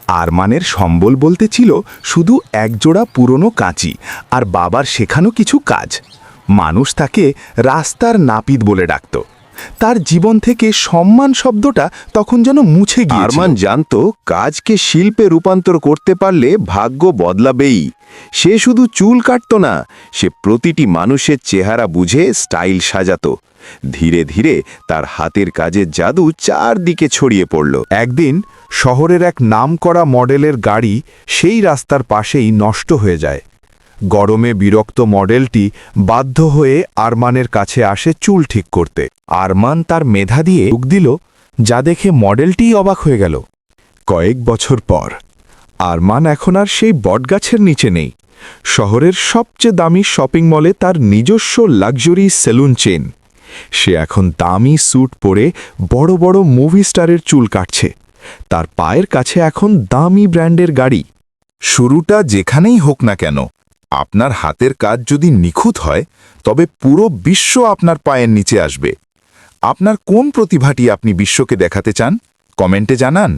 আরমানের সম্বল বলতে ছিল শুধু একজোড়া পুরনো কাঁচি আর বাবার শেখানো কিছু কাজ। মানুষ তাকে রাস্তার নাপিত বলে ডাকত। তার জীবন থেকে সম্মান শব্দটা তখন যেন মুছে গিয়েছিল। আরমান জানত কাজকে শিল্পে রূপান্তর করতে পারলে ভাগ্য বদলাবেই। সে শুধু চুল কাটত না, সে প্রতিটি মানুষের চেহারা বুঝে স্টাইল সাজাতো। ধীরে ধীরে তার হাতের কাজের জাদু চারদিকে ছড়িয়ে পড়ল। একদিন শহরের এক নামকরা মডেলের গাড়ি সেই রাস্তার পাশেই নষ্ট হয়ে যায়। গরমে বিরক্ত মডেলটি বাধ্য হয়ে আরমানের কাছে আসে চুল ঠিক করতে। আরমান তার মেধা দিয়ে যোগ দিল, যা দেখে মডেলটিই অবাক হয়ে গেল। কয়েক বছর পর আরমান এখন আর সেই বটগাছের নিচে নেই। শহরের সবচেয়ে দামি শপিং মলে তার নিজস্ব লাক্সারি সেলুন চেন। সে এখন দামি স্যুট পরে বড় বড় মুভি স্টারের চুল কাটছে। তার পায়ের কাছে এখন দামি ব্র্যান্ডের গাড়ি। শুরুটা যেখানেই হোক না কেন, আপনার হাতের কাজ যদি নিখুঁত হয়, তবে পুরো বিশ্ব আপনার পায়ের নিচে আসবে। আপনার কোন প্রতিভাটি আপনি বিশ্বকে দেখাতে চান? কমেন্টে জানান।